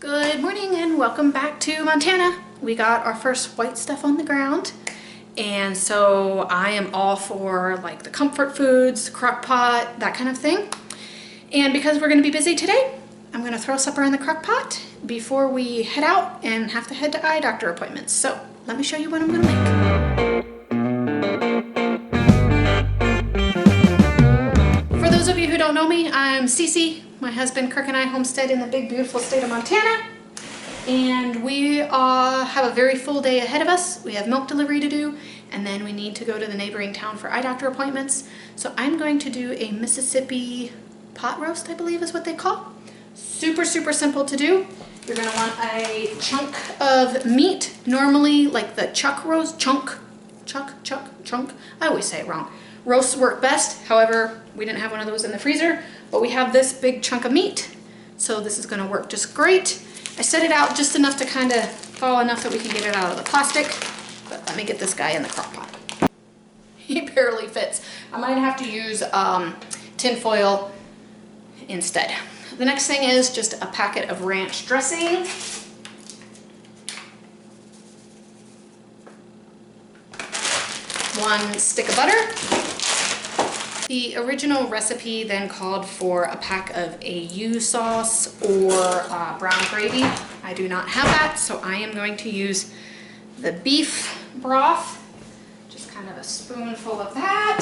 Good morning and welcome back to Montana. We got our first white stuff on the ground, and so I am all for like the comfort foods, crock pot, that kind of thing. And because we're going to be busy today, I'm going to throw supper in the crock pot before we head out and have to head to eye doctor appointments. So let me show you what I'm going to make. For those of you who don't know me, I'm Cece. My husband Crock and I homestead in the big beautiful state of Montana. And we have a very full day ahead of us. We have milk delivery to do, and then we need to go to the neighboring town for eye doctor appointments. So I'm going to do a Mississippi pot roast, I believe is what they call. Super, super simple to do. You're gonna want a chunk of meat, normally like the chuck roast, chunk. I always say it wrong. Roasts work best. However, we didn't have one of those in the freezer, but we have this big chunk of meat. So this is gonna work just great. I set it out just enough to kind of thaw enough that we can get it out of the plastic, but let me get this guy in the crock pot. He barely fits. I might have to use tin foil instead. The next thing is just a packet of ranch dressing. One stick of butter. The original recipe then called for a pack of AU sauce or brown gravy. I do not have that, so I am going to use the beef broth. Just kind of a spoonful of that.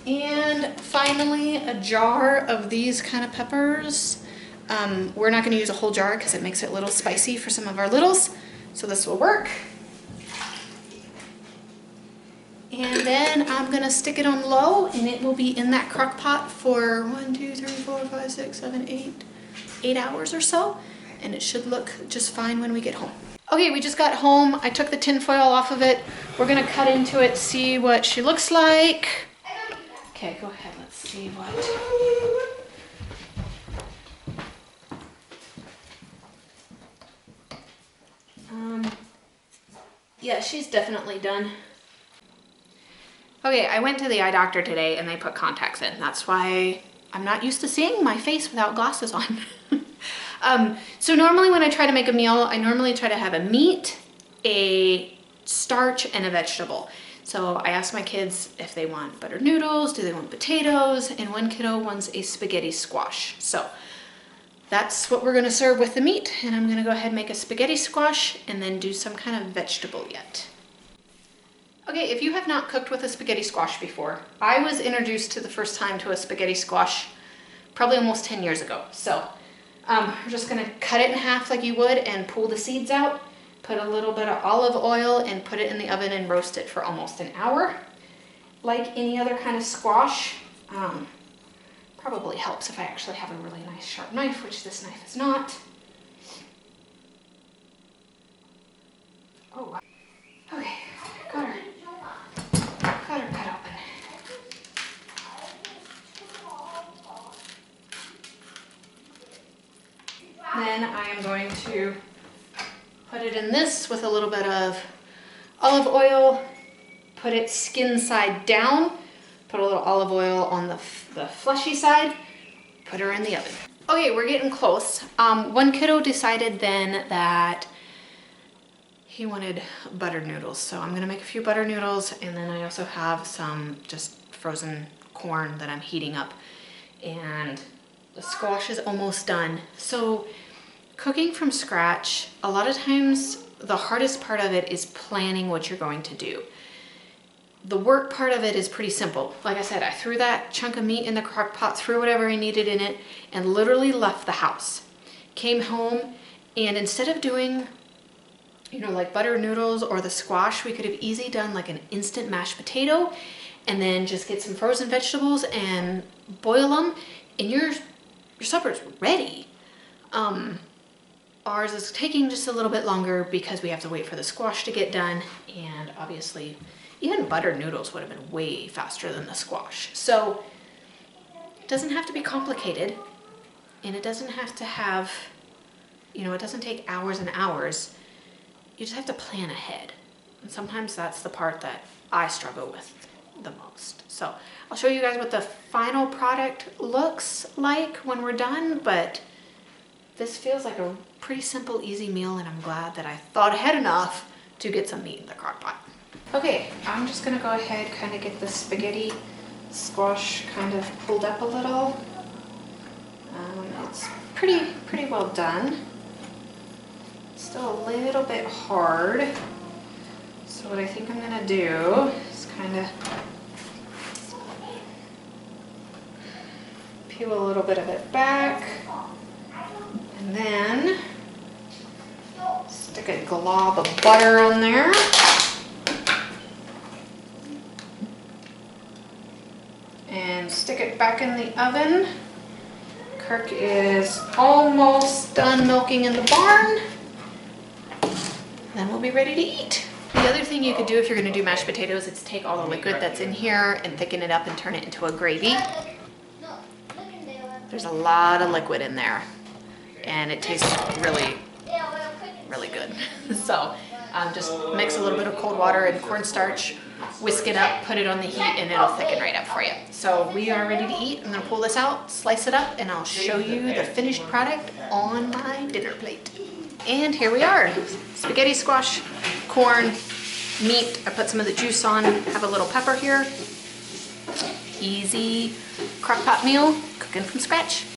And finally, a jar of these kind of peppers. We're not going to use a whole jar because it makes it a little spicy for some of our littles, so this will work. And then I'm gonna stick it on low, and it will be in that crock pot for 8 hours or so, and it should look just fine when we get home. Okay, we just got home. I took the tin foil off of it. We're gonna cut into it, see what she looks like. Okay, go ahead, let's see what. Yeah, she's definitely done. Okay, I went to the eye doctor today and they put contacts in. That's why I'm not used to seeing my face without glasses on. So normally when I try to make a meal, I normally try to have a meat, a starch, and a vegetable. So I asked my kids if they want buttered noodles, do they want potatoes, and one kiddo wants a spaghetti squash. So that's what we're gonna serve with the meat, and I'm gonna go ahead and make a spaghetti squash and then do some kind of vegetable yet. Okay, if you have not cooked with a spaghetti squash before, I was introduced to the first time to a spaghetti squash probably almost 10 years ago. So we're just gonna cut it in half like you would and pull the seeds out, put a little bit of olive oil and put it in the oven and roast it for almost an hour. Like any other kind of squash, probably helps if I actually have a really nice sharp knife, which this knife is not. Oh, okay, got her. Got her cut open. Then I am going to put it in this with a little bit of olive oil, put it skin side down, put a little olive oil on the fleshy side, put her in the oven. Okay, we're getting close. One kiddo decided then that he wanted buttered noodles, so I'm gonna make a few buttered noodles, and then I also have some just frozen corn that I'm heating up, and the squash is almost done. So cooking from scratch, a lot of times the hardest part of it is planning what you're going to do. The work part of it is pretty simple. Like I said, I threw that chunk of meat in the crock pot, threw whatever I needed in it, and literally left the house. Came home, and instead of doing like buttered noodles or the squash, we could have easily done like an instant mashed potato and then just get some frozen vegetables and boil them, and your supper's ready. Ours is taking just a little bit longer because we have to wait for the squash to get done, and obviously even buttered noodles would have been way faster than the squash. So it doesn't have to be complicated, and it doesn't have to have, it doesn't take hours and hours. You just have to plan ahead. And sometimes that's the part that I struggle with. the most. So I'll show you guys what the final product looks like when we're done, but this feels like a pretty simple, easy meal, and I'm glad that I thought ahead enough to get some meat in the crock pot. Okay, I'm just gonna go ahead, kind of get the spaghetti squash kind of pulled up a little. It's pretty well done. Still a little bit hard. So what I think I'm gonna do is kind of peel a little bit of it back, and then stick a glob of butter on there. And stick it back in the oven. Kirk is almost done milking in the barn. Then we'll be ready to eat. The other thing you could do if you're gonna do mashed potatoes is take all the liquid that's in here and thicken it up and turn it into a gravy. There's a lot of liquid in there and it tastes really, really good. So just mix a little bit of cold water and cornstarch, whisk it up, put it on the heat, and it'll thicken right up for you. So we are ready to eat. I'm gonna pull this out, slice it up, and I'll show you the finished product on my dinner plate. And here we are, spaghetti squash, corn, meat. I put some of the juice on, have a little pepper here. Easy crock pot meal, cooking from scratch.